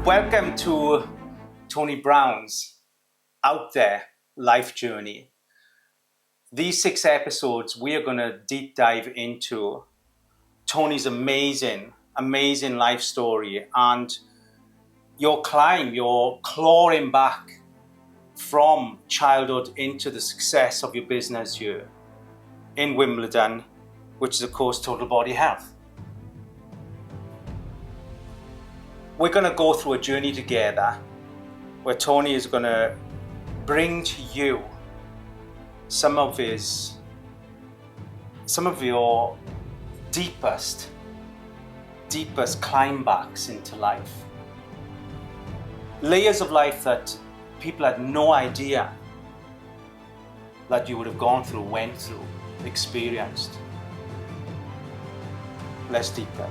Welcome to Tony Brown's Out There life journey. These 6 episodes, we are going to deep dive into Tony's amazing life story and your climb, your clawing back from childhood into the success of your business here in Wimbledon, which is of course Total Body Health. We're going to go through a journey together where Tony is going to bring to you some of your deepest climb backs into life. Layers of life that people had no idea that you would have gone through, went through, experienced. Let's deep dive.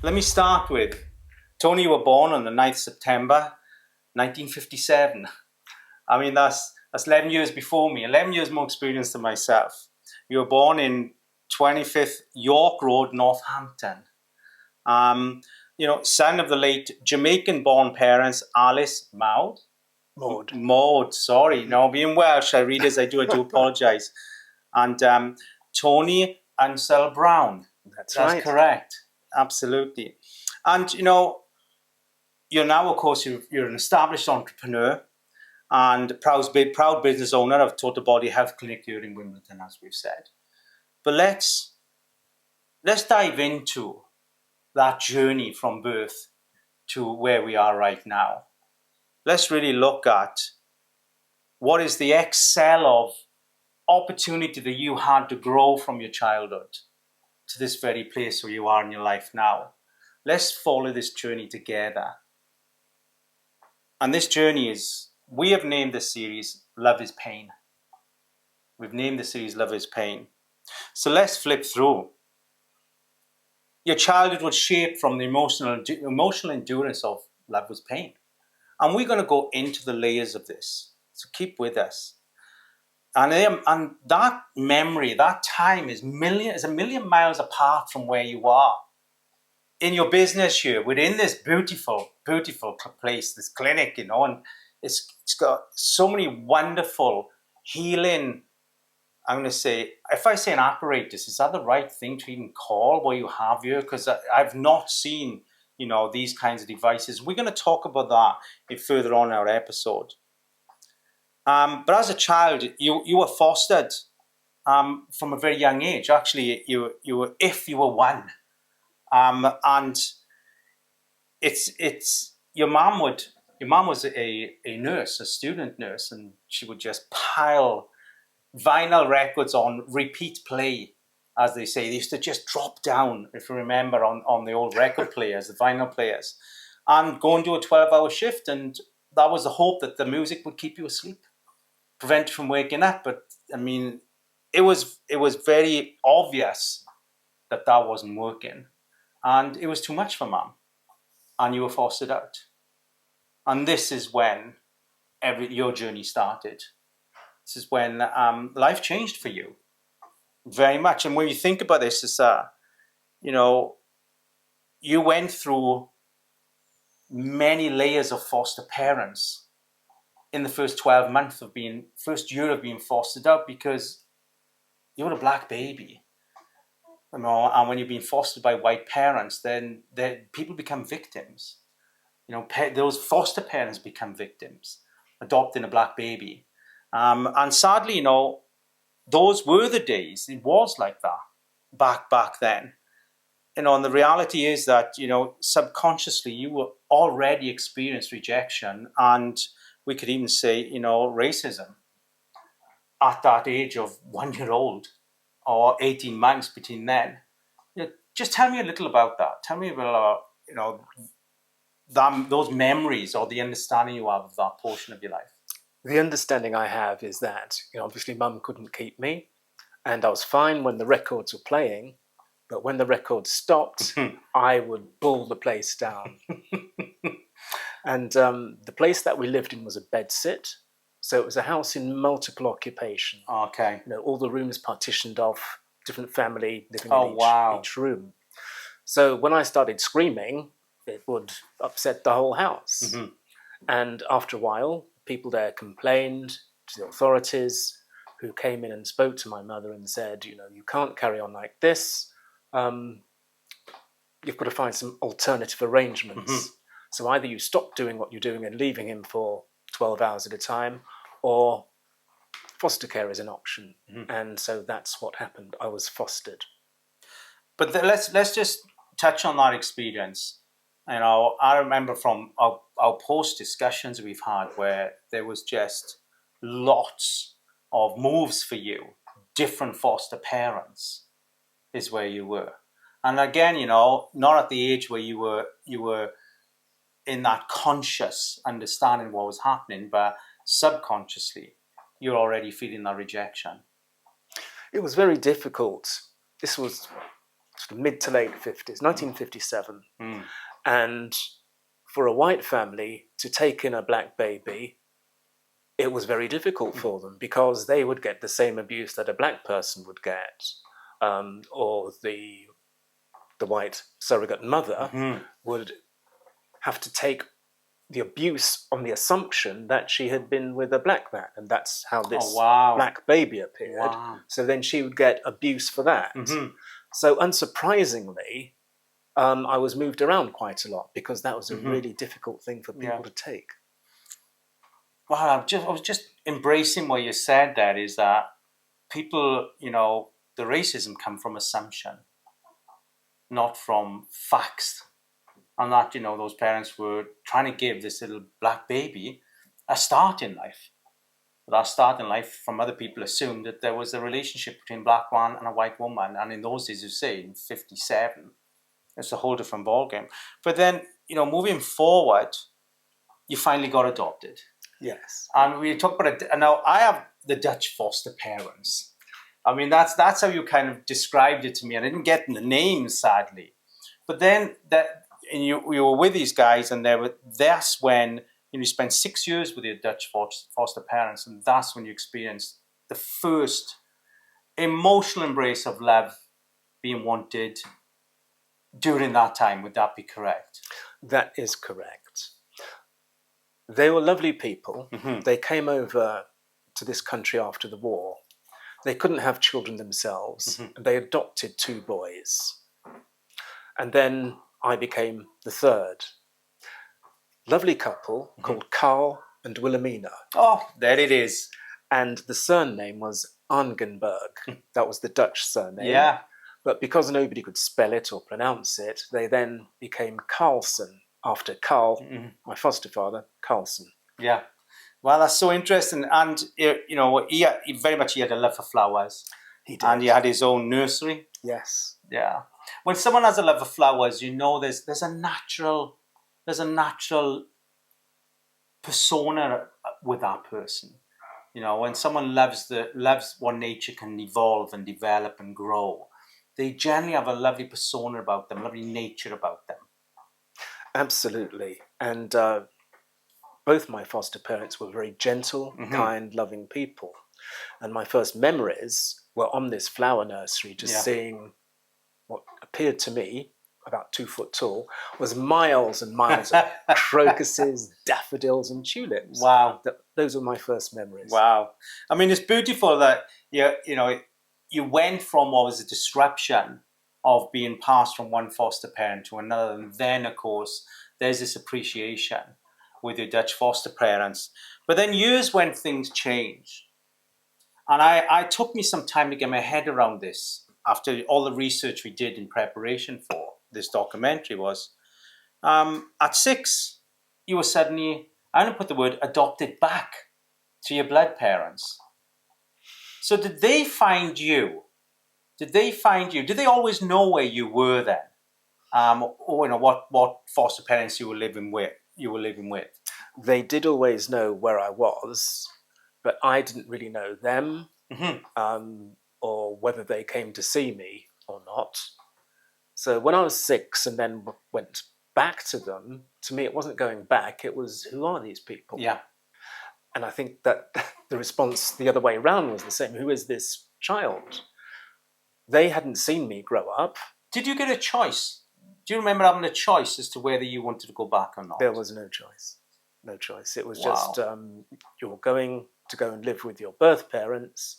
Let me start with, Tony, you were born on the 9th September 1957. I mean, that's 11 years before me, 11 years more experience than myself. You were born in 25th York Road, Northampton. Son of the late Jamaican-born parents, Alice Maud, sorry. No, being Welsh, I read as I do apologise. And Tony Ansel Brown. That's right. Correct. Absolutely. And, you're now, of course, you're an established entrepreneur and proud business owner of Total Body Health Clinic here in Wimbledon, as we've said. But let's dive into that journey from birth to where we are right now. Let's really look at what is the excel of opportunity that you had to grow from your childhood to this very place where you are in your life now. Let's follow this journey together. And this journey we have named this series Love is Pain. We've named the series Love is Pain. So let's flip through. Your childhood was shaped from the emotional endurance of love was pain. And we're going to go into the layers of this. So keep with us. And that memory, that time is a million miles apart from where you are. In your business here, within this beautiful place, this clinic, and it's got so many wonderful healing, I'm going to say, if I say an apparatus, is that the right thing to even call what you have here? Because I've not seen, these kinds of devices. We're going to talk about that further on in our episode. But as a child, you were fostered from a very young age. Actually, you were 1, and it's your mom was a nurse, a student nurse, and she would just pile vinyl records on repeat play, as they say. They used to just drop down, if you remember, on the old record players, the vinyl players, and go and do a 12-hour shift, and that was the hope that the music would keep you asleep, prevent you from waking up. But I mean, it was very obvious that wasn't working, and it was too much for mom, and you were fostered out. And this is when your journey started. This is when life changed for you very much. And when you think about this, is you went through many layers of foster parents in the first 12 months first year of being fostered out, because you were a black baby. And when you've been fostered by white parents, then people become victims. Those foster parents become victims, adopting a black baby. And sadly, those were the days. It was like that back then. And the reality is that, subconsciously you were already experienced rejection, and we could even say, racism at that age of 1 year old or 18 months between then. Just tell me a little about that. Tell me about, those memories or the understanding you have of that portion of your life. The understanding I have is that, obviously mum couldn't keep me, and I was fine when the records were playing, but when the records stopped, I would bull the place down. And the place that we lived in was a bedsit. So it was a house in multiple occupation. Okay. All the rooms partitioned off, different family living in each room. So when I started screaming, it would upset the whole house. Mhm. And after a while, people there complained to the authorities, who came in and spoke to my mother and said, you can't carry on like this. You've got to find some alternative arrangements. Mhm. So either you stop doing what you're doing and leaving him for 12 hours at a time, or foster care is an option. Mhm. And so that's what happened. I was fostered. But let's just touch on that experience. I remember from our post discussions we've had where there was just lots of moves for you. Different foster parents is where you were, and again, not at the age where you were in that conscious understanding what was happening, but subconsciously you're already feeling that rejection. It was very difficult. This was sort of mid to late 50s, 1957. Mm. And for a white family to take in a black baby, it was very difficult for them because they would get the same abuse that a black person would get, or the white surrogate mother Mhm. would have to take the abuse on the assumption that she had been with a black man, and that's how this Oh, wow. black baby appeared. Wow. So then she would get abuse for that. Mhm. So unsurprisingly, I was moved around quite a lot because that was a really difficult thing for people to take. Wow, I was just embracing what you said there, is that people, the racism come from assumption, not from facts. And that, those parents were trying to give this little black baby a start in life. But that start in life, from other people, assumed that there was a relationship between a black man and a white woman. And in those days, you say, in 57, it's a whole different ballgame. But then, moving forward, you finally got adopted. Yes. And we talk about it. Now, I have the Dutch foster parents. I mean, that's how you kind of described it to me. I didn't get the names, sadly. But then you were with these guys, and that's when you spent 6 years with your Dutch foster parents, and that's when you experienced the first emotional embrace of love, being wanted during that time. Would that be correct? That is correct. They were lovely people. Mm-hmm. They came over to this country after the war. They couldn't have children themselves. Mm-hmm. They adopted 2 boys. And then I became the third. Lovely couple called Carl and Wilhelmina. Oh, there it is. And the surname was Angenberg. That was the Dutch surname. Yeah. But because nobody could spell it or pronounce it, they then became Carlson, after Carl, my foster father, Carlson. Yeah. Well, that's so interesting. And, he very much had a love for flowers. He did. And he had his own nursery. Yes. Yeah. When someone has a love for flowers, there's a natural persona with that person. When someone loves what nature can evolve and develop and grow, they generally have a lovely persona about them, lovely nature about them. Absolutely. And both my foster parents were very gentle, kind, loving people. And my first memories were on this flower nursery, just seeing what appeared to me, about 2 foot tall, was miles and miles of crocuses, daffodils, and tulips. Wow. Those were my first memories. Wow. I mean, it's beautiful that you went from what was a disruption of being passed from one foster parent to another. And then, of course, there's this appreciation with your Dutch foster parents. But then years when things change. And I took me some time to get my head around this after all the research we did in preparation for this documentary was, at 6, you were suddenly, I'm going to put the word, adopted back to your blood parents. So did they find you? Did they always know where you were then? Or what foster parents you were living with? They did always know where I was, but I didn't really know them, or whether they came to see me or not. So when I was 6 and then went back to them, to me it wasn't going back, it was, who are these people? Yeah. And I think that the response the other way around was the same. Who is this child? They hadn't seen me grow up. Did you get a choice? Do you remember having a choice as to whether you wanted to go back or not? There was no choice. No choice. It was Wow. just you're going to go and live with your birth parents,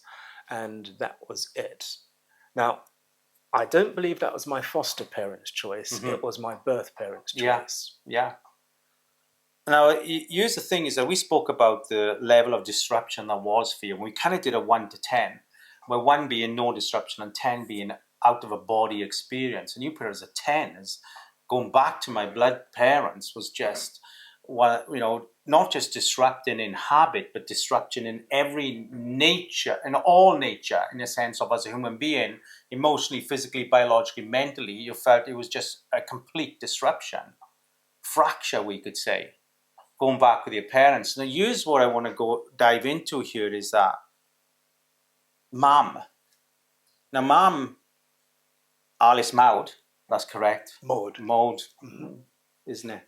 and that was it. Now, I don't believe that was my foster parents' choice. It was my birth parents' choice. Yeah. Now, here's the thing is that we spoke about the level of disruption that was for you. We kind of did a 1 to 10, where 1 being no disruption and 10 being out of a body experience. And you put it as a 10, as going back to my blood parents was just, well, you know, not just disrupting in habit, but disruption in every nature, in all nature, in the sense of as a human being, emotionally, physically, biologically, mentally, you felt it was just a complete disruption, fracture, we could say, going back with your parents. Now, here's what I want to dive into here is that Mum. Now, Mum, Alice Maud, that's correct. Maud, isn't it?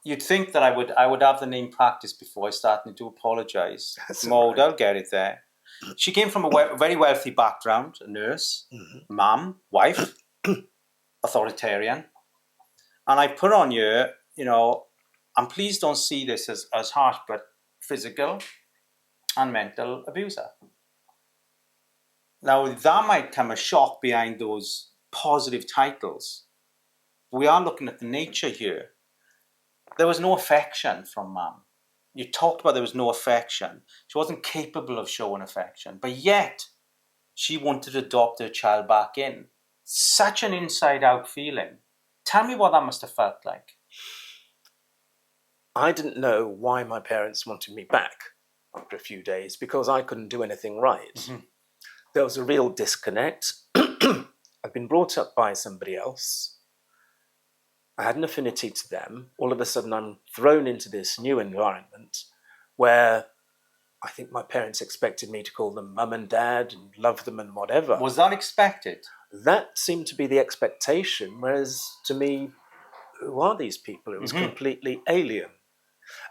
You'd think that I would have the name practiced before I started to apologise. Maud, right. I'll get it there. She came from a very wealthy background, a nurse, mum, wife, authoritarian. And I put on you, you know, and please don't see this as harsh, but physical and mental abuser. Now, that might come a shock behind those positive titles. We are looking at the nature here. There was no affection from Mum. You talked about there was no affection. She wasn't capable of showing affection, but yet she wanted to adopt her child back in. Such an inside-out feeling. Tell me what that must have felt like. I didn't know why my parents wanted me back after a few days, because I couldn't do anything right. There was a real disconnect. I'd been brought up by somebody else. I had an affinity to them. All of a sudden, I'm thrown into this new environment where I think my parents expected me to call them mum and dad and love them and whatever. Was that expected? That seemed to be the expectation, whereas to me, who are these people? It was completely alien.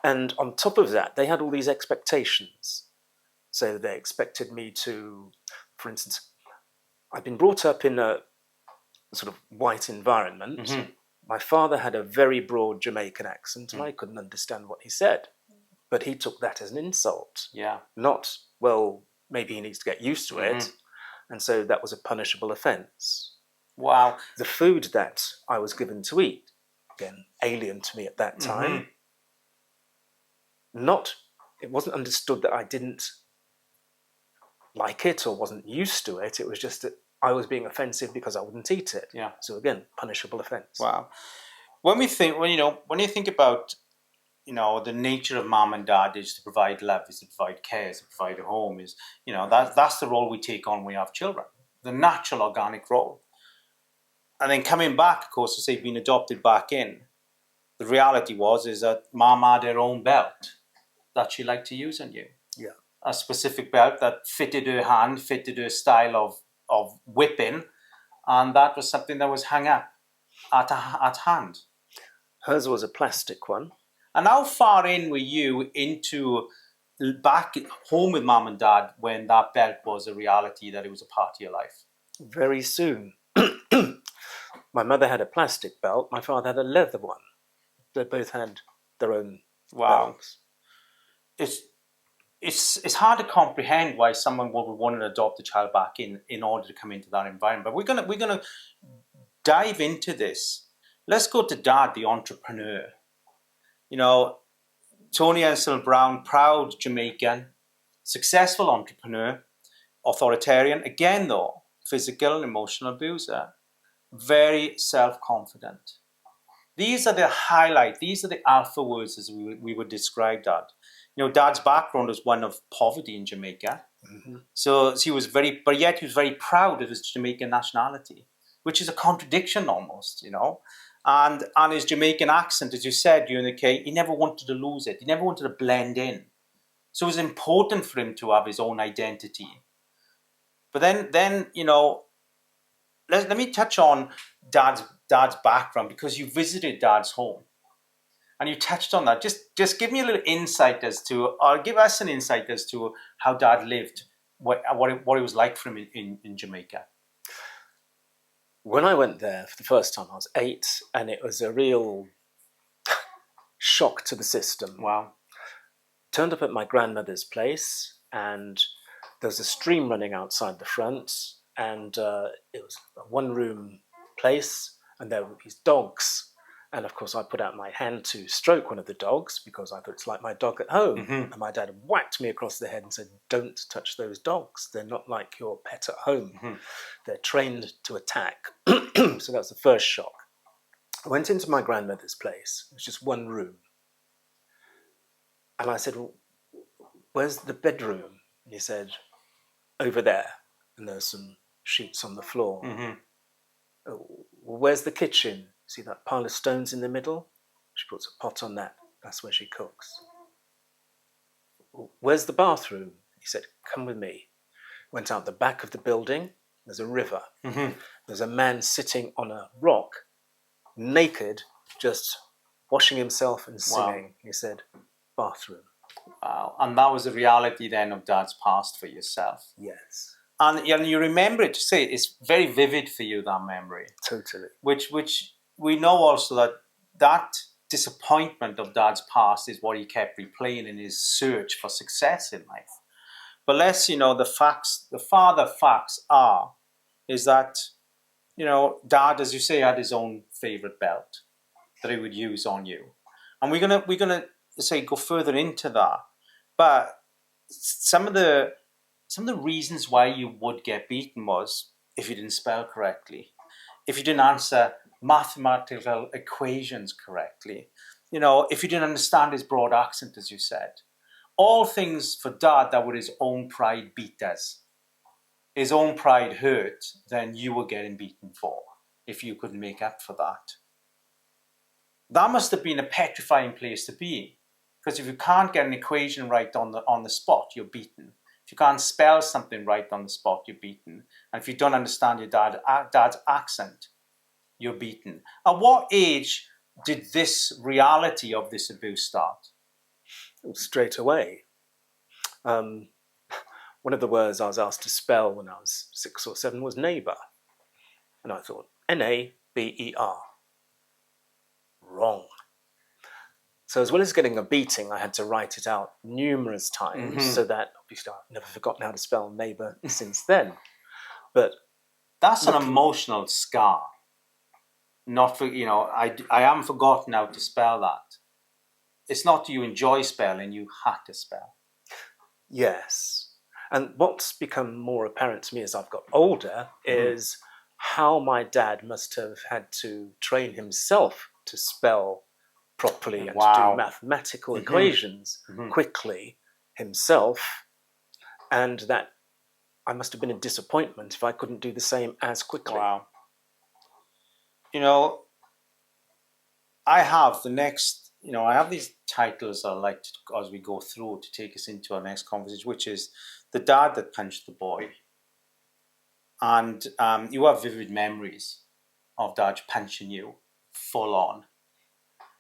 And on top of that, they had all these expectations. So they expected me to, for instance, I'd been brought up in a sort of white environment. My father had a very broad Jamaican accent, and I couldn't understand what he said. But he took that as an insult. Yeah. Not, well, maybe he needs to get used to it. And so that was a punishable offence. Wow. The food that I was given to eat, again, alien to me at that time. It wasn't understood that I didn't like it or wasn't used to it. It was just that I was being offensive because I wouldn't eat it. Yeah. So again, punishable offence. Wow. When you think about, you know, the nature of mum and dad is to provide love, is to provide care, is to provide a home, is, you know, that's the role we take on when we have children. The natural, organic role. And then coming back, of course, to say being adopted back in, the reality is that mum had her own belt that she liked to use on you. Yeah. A specific belt that fitted her hand, fitted her style of whipping, and that was something that was hung up at hand. Hers was a plastic one. And how far in were you into back home with mum and dad when that belt was a reality, that it was a part of your life? Very soon. My mother had a plastic belt. My father had a leather one. They both had their own belts. It's hard to comprehend why someone would want to adopt a child back in order to come into that environment. But we're gonna dive into this. Let's go to Dad, the entrepreneur. You know, Tony Ansel Brown, proud Jamaican, successful entrepreneur, authoritarian, again though, physical and emotional abuser, very self-confident. These are the highlight, these are the alpha words as we would describe Dad. You know, Dad's background was one of poverty in Jamaica. So he was but yet he was very proud of his Jamaican nationality, which is a contradiction almost, you know. And his Jamaican accent, as you said during the case, he never wanted to lose it. He never wanted to blend in. So it was important for him to have his own identity. But then you know, let me touch on Dad's background, because you visited Dad's home. And you touched on that. Just give me a little insight or give us an insight as to how Dad lived, what it was like for him in Jamaica. when I went there for the first time, I was 8, and it was a real shock to the system. Wow. Turned up at my grandmother's place, and there was a stream running outside the front, and it was a one-room place, and there were these dogs. And of course, I put out my hand to stroke one of the dogs because I thought it's like my dog at home. Mm-hmm. And my dad whacked me across the head and said, "Don't touch those dogs. They're not like your pet at home. Mm-hmm. They're trained to attack." So that was the first shock. I went into my grandmother's place. It was just one room. And I said, "Well, where's the bedroom?" And he said, "Over there." And there's some sheets on the floor. Mm-hmm. "Oh, well, where's the kitchen? See that pile of stones in the middle? She puts a pot on that. That's where she cooks." "Well, where's the bathroom?" He said, "Come with me." Went out the back of the building. There's a river. Mm-hmm. There's a man sitting on a rock, naked, just washing himself and singing. Wow. He said, "Bathroom." Wow. And that was the reality then of Dad's past for yourself. Yes. And you remember it, to say it's very vivid for you, that memory. Totally. Which we know also that disappointment of Dad's past is what he kept replaying in his search for success in life. But the father facts is that, Dad, as you say, had his own favorite belt that he would use on you. And we're gonna say go further into that. But some of the reasons why you would get beaten was if you didn't spell correctly, if you didn't answer mathematical equations correctly, if you didn't understand his broad accent, as you said. All things for Dad that were his own pride beat us. His own pride hurt, then you were getting beaten for if you couldn't make up for that. That must have been a petrifying place to be, because if you can't get an equation right on the spot, you're beaten. If you can't spell something right on the spot, you're beaten. And if you don't understand your dad's accent, you're beaten. At what age did this reality of this abuse start? Straight away. One of the words I was asked to spell when I was 6 or 7 was neighbour. And I thought, N-A-B-E-R. Wrong. So as well as getting a beating, I had to write it out numerous times, so that obviously I've never forgotten how to spell neighbour since then. But that's an emotional scar. Not for, I haven't forgotten how to spell that. It's not you enjoy spelling, you had to spell. Yes. And what's become more apparent to me as I've got older is how my dad must have had to train himself to spell properly and to do mathematical equations quickly himself, and that I must have been a disappointment if I couldn't do the same as quickly. Wow. I have I have these titles I like to, as we go through, to take us into our next conversation, which is The Dad That Punched the Boy. And you have vivid memories of Dad punching you full on.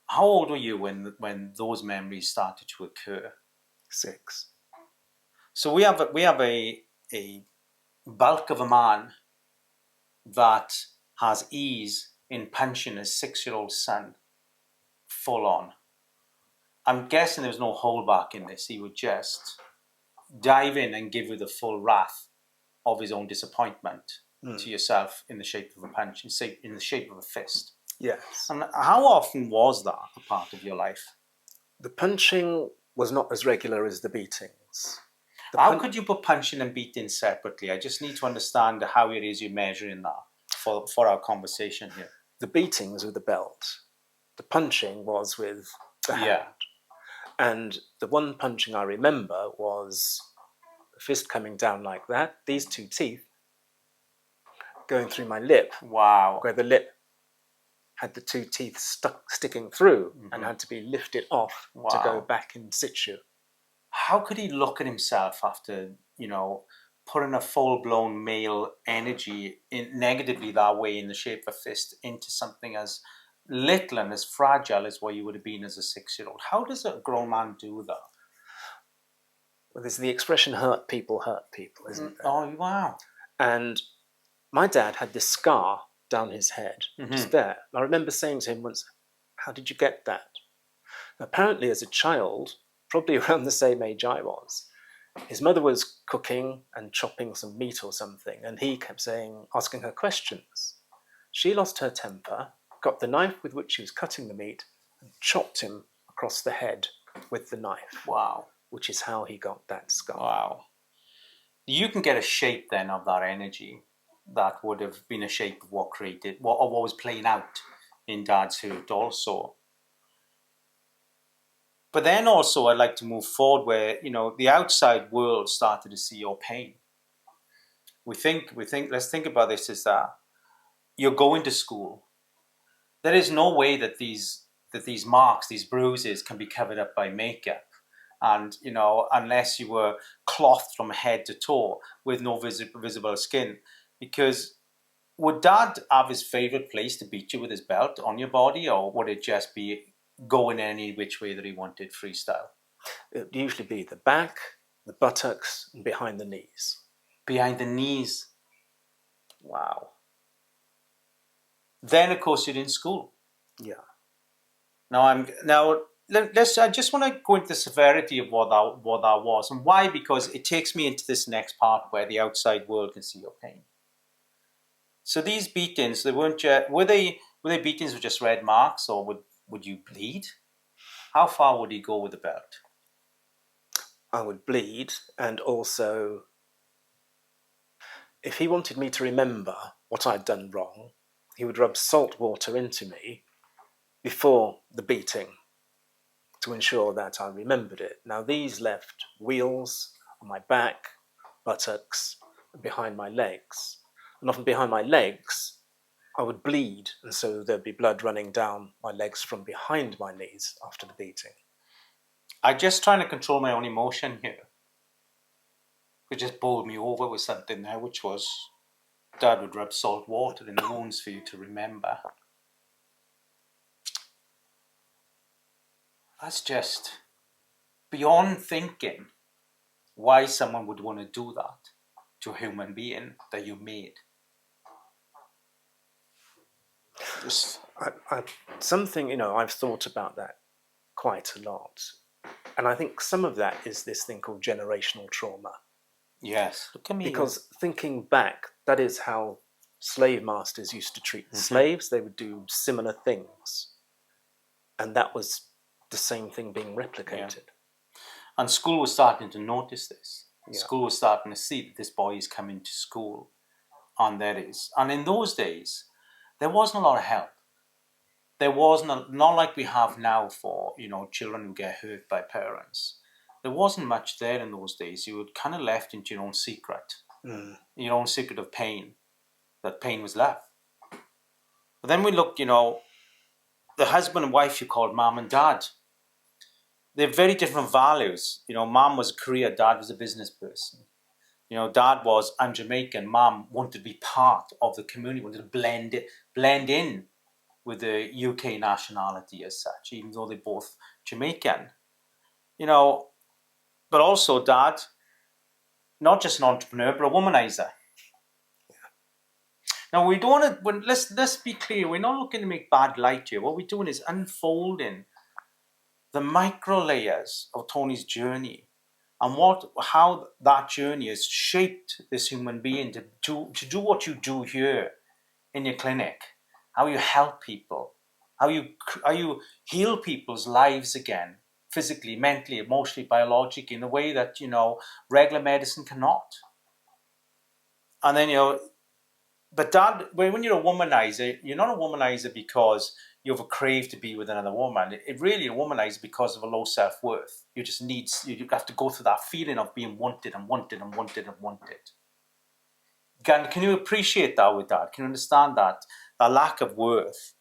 How old were you when those memories started to occur? 6. So we have a bulk of a man that has ease in punching his 6-year-old son full on. I'm guessing there was no holdback in this. He would just dive in and give you the full wrath of his own disappointment to yourself in the shape of a punch, in the shape of a fist. Yes. And how often was that a part of your life? The punching was not as regular as the beatings. How could you put punching and beating separately? I just need to understand how it is you're measuring that for our conversation here. The beating was with the belt. The punching was with the hand. Yeah. And the one punching I remember was the fist coming down like that, these 2 teeth going through my lip. Wow. Where the lip had the 2 teeth sticking through and had to be lifted off to go back in situ. How could he look at himself after, putting a full-blown male energy negatively that way in the shape of a fist into something as little and as fragile as what you would have been as a 6-year-old? How does a grown man do that? Well, there's the expression hurt people, isn't there? Oh, wow. And my dad had this scar down his head, Mm-hmm. just there. And I remember saying to him once, "How did you get that?" Apparently, as a child, probably around the same age I was, his mother was cooking and chopping some meat or something, and he kept asking her questions. She lost her temper, got the knife with which she was cutting the meat, and chopped him across the head with the knife. Wow. Which is how he got that scar. Wow. You can get a shape then of that energy that would have been a shape of what created, what was playing out in Dad's hurt also. But then also I'd like to move forward where, the outside world started to see your pain. Let's think about this as that you're going to school. There is no way that these marks, these bruises can be covered up by makeup. And, unless you were clothed from head to toe with no visible skin. Because would Dad have his favourite place to beat you with his belt on your body, or would it just be going any which way that he wanted, freestyle? It would usually be the back, the buttocks, and behind the knees. Behind the knees. Wow. Then, of course, you're in school. Yeah. I just want to go into the severity of what that was and why, because it takes me into this next part where the outside world can see your pain. So these beatings, they weren't just, were they beatings with just red marks, or would you bleed? How far would he go with the belt? I would bleed, and also, if he wanted me to remember what I'd done wrong, he would rub salt water into me before the beating to ensure that I remembered it. Now, these left wheals on my back, buttocks, and behind my legs. And often behind my legs, I would bleed, and so there'd be blood running down my legs from behind my knees after the beating. I'm just trying to control my own emotion here. It just bowled me over with something there, which was Dad would rub salt water in the wounds for you to remember. That's just beyond thinking why someone would want to do that to a human being that you made. Something, I've thought about that quite a lot. And I think some of that is this thing called generational trauma. Yes. Look at me. Because thinking back, that is how slave masters used to treat the slaves. They would do similar things. And that was the same thing being replicated. Yeah. And school was starting to notice this. Yeah. School was starting to see that this boy is coming to school. And there is. And in those days, there wasn't a lot of help. There wasn't, not like we have now for, children who get hurt by parents. There wasn't much there in those days. You were kind of left into your own secret. Your own secret of pain. That pain was left. But then we look, the husband and wife you called mom and dad. They're very different values. Mom was a career, dad was a business person. Dad was, I'm Jamaican, mom wanted to be part of the community, wanted to blend in with the UK nationality as such, even though they're both Jamaican. But also Dad, not just an entrepreneur, but a womanizer. Now, we don't want to, let's be clear, we're not looking to make bad light here. What we're doing is unfolding the micro layers of Tony's journey and how that journey has shaped this human being to do what you do here in your clinic, how you help people, how you heal people's lives again, physically, mentally, emotionally, biologically, in a way that, regular medicine cannot. And then, but Dad, when you're a womanizer, you're not a womanizer because you have a crave to be with another woman. It really a womanizer because of a low self-worth. You have to go through that feeling of being wanted and wanted and wanted and wanted. Can you appreciate that with Dad? Can you understand that lack of worth?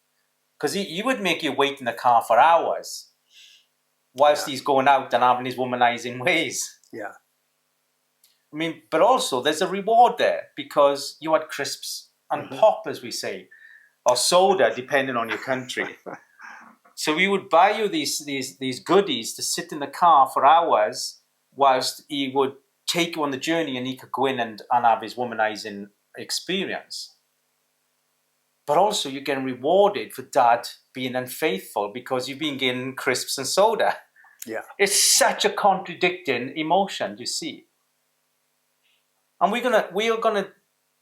Because he would make you wait in the car for hours whilst he's going out and having his womanizing ways. Yeah. I mean, but also there's a reward there because you had crisps and pop, as we say, or soda, depending on your country. So we would buy you these goodies to sit in the car for hours whilst he would take you on the journey and he could go in and have his womanizing experience. but also you're getting rewarded for dad being unfaithful because you've been getting crisps and soda. Yeah. It's such a contradicting emotion, you see. And we are gonna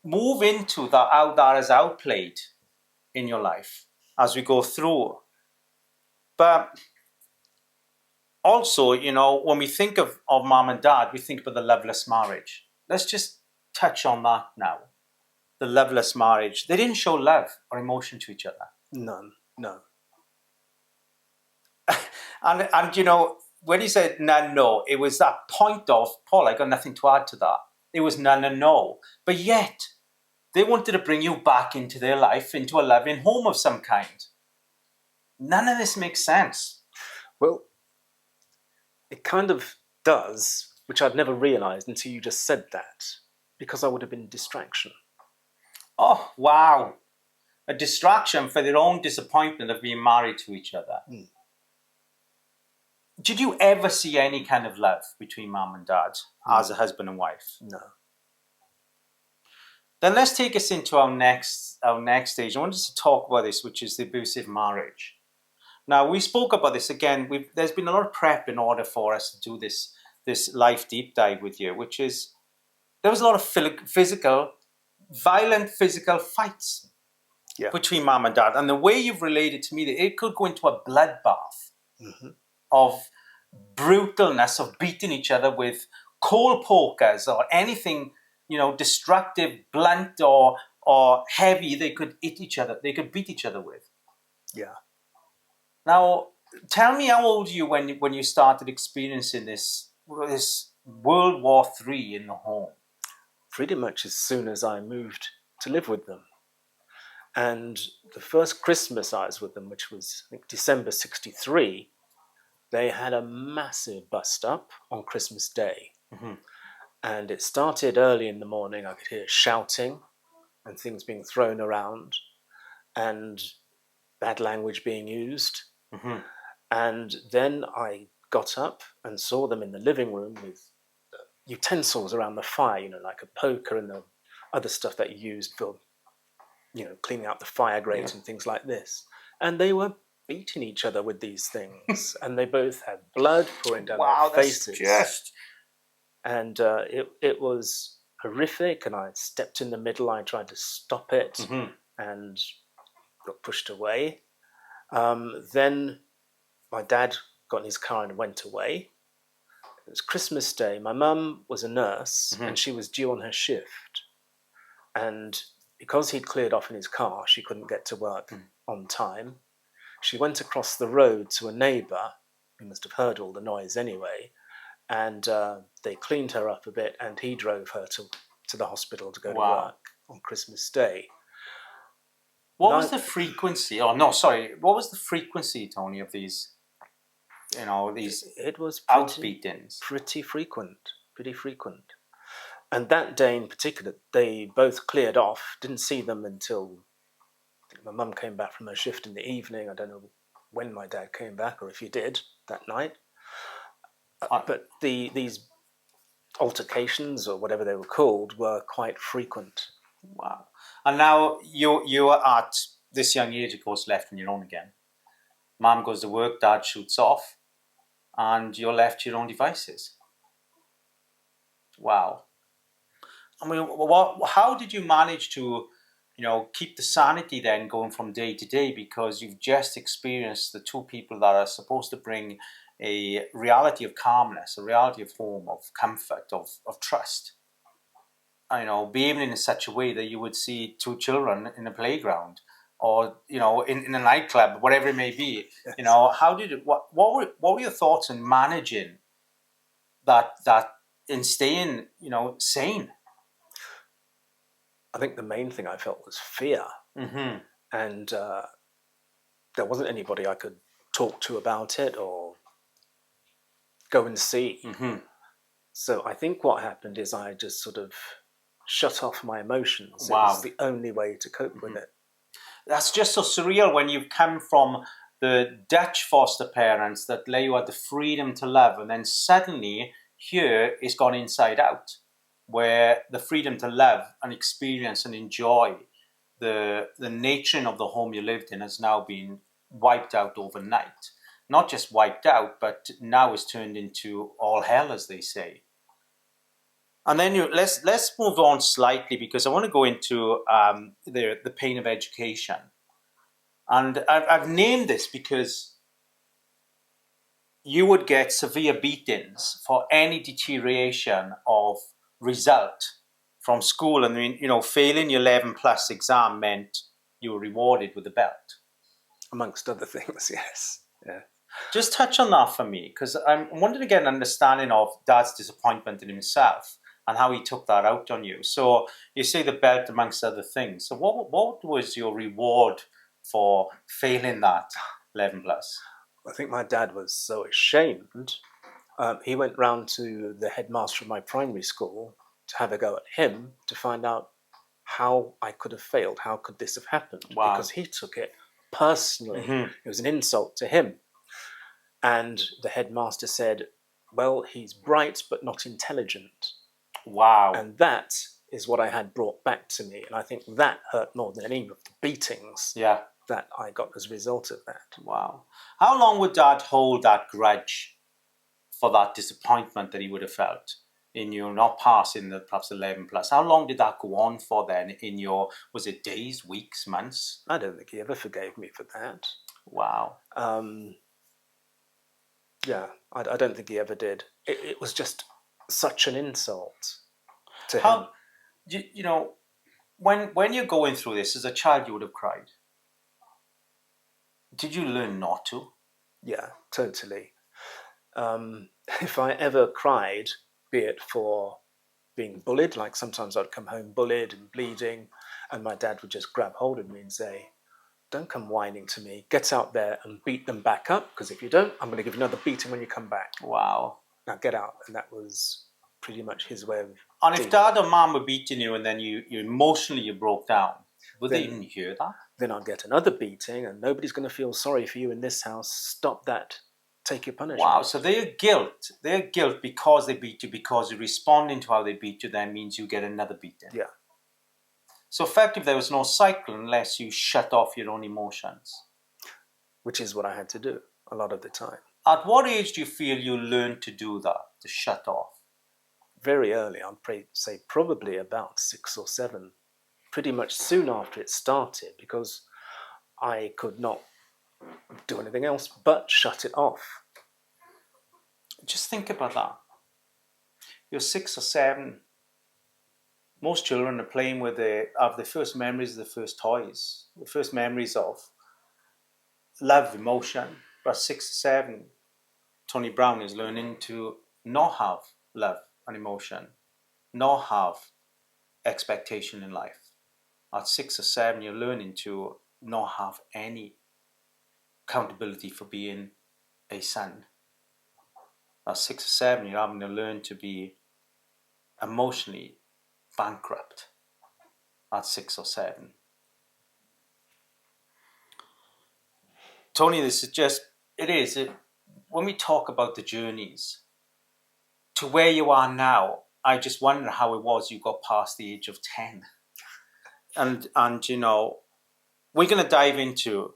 move into that, how that is outplayed in your life as we go through. But also, when we think of mom and dad, we think about the loveless marriage. Let's just touch on that now. The loveless marriage. They didn't show love or emotion to each other. None. No. And when he said no, it was that point of, Paul, I got nothing to add to that. It was no. But yet, they wanted to bring you back into their life, into a loving home of some kind. None of this makes sense. Well, it kind of does, which I'd never realised until you just said that, because I would have been distraction. Oh, wow. A distraction for their own disappointment of being married to each other. Mm. Did you ever see any kind of love between mom and dad as a husband and wife? No. Then let's take us into our next stage. I wanted to talk about this, which is the abusive marriage. Now, we spoke about this again. There's been a lot of prep in order for us to do this life deep dive with you, which is there was a lot of violent physical fights between mom and dad. And the way you've related to me, that it could go into a bloodbath of brutalness, of beating each other with coal pokers or anything, destructive, blunt or heavy. They could hit each other. They could beat each other with. Yeah. Now, tell me, how old were you when you started experiencing this World War III in the home? Pretty much as soon as I moved to live with them. And the first Christmas I was with them, which was, I think, December 1963, they had a massive bust-up on Christmas Day. Mm-hmm. And it started early in the morning. I could hear shouting and things being thrown around and bad language being used. Mm-hmm. And then I got up and saw them in the living room with utensils around the fire, like a poker and the other stuff that you used for, cleaning out the fire grate and things like this. And they were beating each other with these things, and they both had blood pouring down their faces. And it was horrific, and I stepped in the middle. I tried to stop it and got pushed away. Then my dad got in his car and went away. It was Christmas Day. My mum was a nurse, and she was due on her shift. And because he'd cleared off in his car, she couldn't get to work on time. She went across the road to a neighbour, who must have heard all the noise anyway, and they cleaned her up a bit, and he drove her to the hospital to go to work on Christmas Day. What was the frequency? Oh, no, sorry. What was the frequency, Tony, of these, it was outbeatings? Pretty frequent. And that day in particular, they both cleared off. Didn't see them until I think my mum came back from her shift in the evening. I don't know when my dad came back or if he did that night. But these altercations, or whatever they were called, were quite frequent. Wow. And now you are at this young age, of course, left on your own again. Mom goes to work, dad shoots off, and you're left to your own devices. Wow. I mean, how did you manage to, keep the sanity then going from day to day? Because you've just experienced the two people that are supposed to bring a reality of calmness, a reality of home, of comfort, of trust. Behaving in such a way that you would see two children in a playground or, in a nightclub, whatever it may be. Yes. How did it, what were your thoughts in managing that in staying, sane? I think the main thing I felt was fear. Mm-hmm. And there wasn't anybody I could talk to about it or go and see. Mm-hmm. So I think what happened is I just sort of shut off my emotions. Wow. It was the only way to cope with it. That's just so surreal when you've come from the Dutch foster parents that let you have the freedom to love, and then suddenly here it's gone inside out, where the freedom to love and experience and enjoy the nurturing of the home you lived in has now been wiped out overnight. Not just wiped out, but now it's turned into all hell, as they say. And then let's move on slightly, because I want to go into the pain of education. And I've named this because you would get severe beatings for any deterioration of result from school. And I mean, failing your 11 plus exam meant you were rewarded with a belt. Amongst other things, yes. Yeah. Just touch on that for me, because I wanted to get an understanding of Dad's disappointment in himself and how he took that out on you. So you say the belt amongst other things. So what was your reward for failing that 11 plus? I think my dad was so ashamed. He went round to the headmaster of my primary school to have a go at him to find out how I could have failed. How could this have happened? Wow. Because he took it personally. Mm-hmm. It was an insult to him. And the headmaster said, well, he's bright but not intelligent. Wow. And that is what I had brought back to me. And I think that hurt more than any of the beatings that I got as a result of that. Wow. How long would Dad hold that grudge for that disappointment that he would have felt in you not passing the perhaps 11 plus? How long did that go on for then in your, was it days, weeks, months? I don't think he ever forgave me for that. Wow. Yeah, I don't think he ever did. It was just such an insult to him. When you're going through this, as a child, you would have cried. Did you learn not to? Yeah, totally. If I ever cried, be it for being bullied, like sometimes I'd come home bullied and bleeding, and my dad would just grab hold of me and say, don't come whining to me, get out there and beat them back up, because if you don't, I'm going to give you another beating when you come back. Wow. Now get out. And that was pretty much his way of... And if Dad or Mum were beating you and then you emotionally you broke down, would they even hear that? Then I'll get another beating and nobody's going to feel sorry for you in this house. Stop that. Take your punishment. Wow, so their guilt because they beat you, because you're responding to how they beat you, then means you get another beating. Yeah. So effectively, there was no cycle unless you shut off your own emotions. Which is what I had to do a lot of the time. At what age do you feel you learned to do that, to shut off? Very early, I'd say probably about 6 or 7. Pretty much soon after it started, because I could not do anything else but shut it off. Just think about that. You're 6 or 7. Most children are playing with the first memories of the first toys, the first memories of love, emotion. But 6 or 7, Tony Brown is learning to not have love and emotion, not have expectation in life. At 6 or 7, you're learning to not have any accountability for being a son. At 6 or 7, you're having to learn to be emotionally bankrupt at 6 or 7. Tony, this is just, when we talk about the journeys to where you are now, I just wonder how it was you got past the age of 10. And we're going to dive into,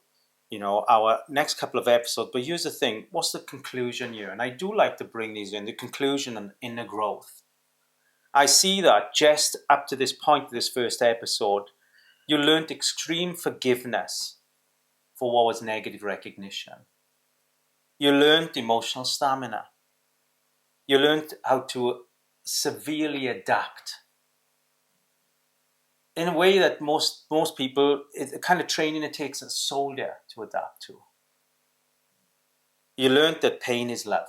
our next couple of episodes. But here's the thing, what's the conclusion here? And I do like to bring these in, the conclusion and inner growth. I see that just up to this point, this first episode, you learned extreme forgiveness for what was negative recognition. You learned emotional stamina. You learned how to severely adapt in a way that most people, it's the kind of training it takes a soldier to adapt to. You learned that pain is love,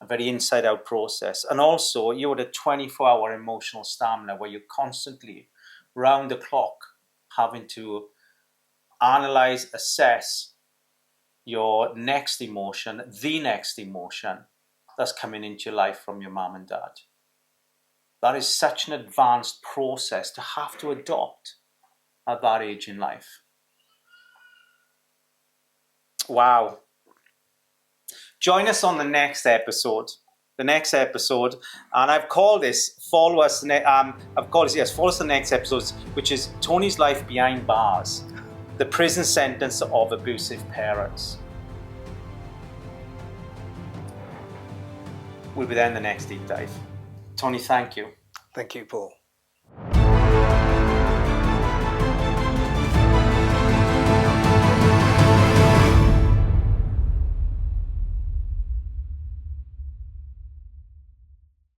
a very inside-out process. And also, you had a 24-hour emotional stamina where you're constantly, round the clock, having to analyze, assess your next emotion, the next emotion that's coming into your life from your mom and dad. That is such an advanced process to have to adopt at that age in life. Wow. Join us on the next episode the next episode, and I've called this "Follow Us." I've called this, yes, "Follow Us" the next episode, which is Tony's life behind bars, the prison sentence of abusive parents. We'll be there in the next deep dive. Tony, thank you. Thank you, Paul.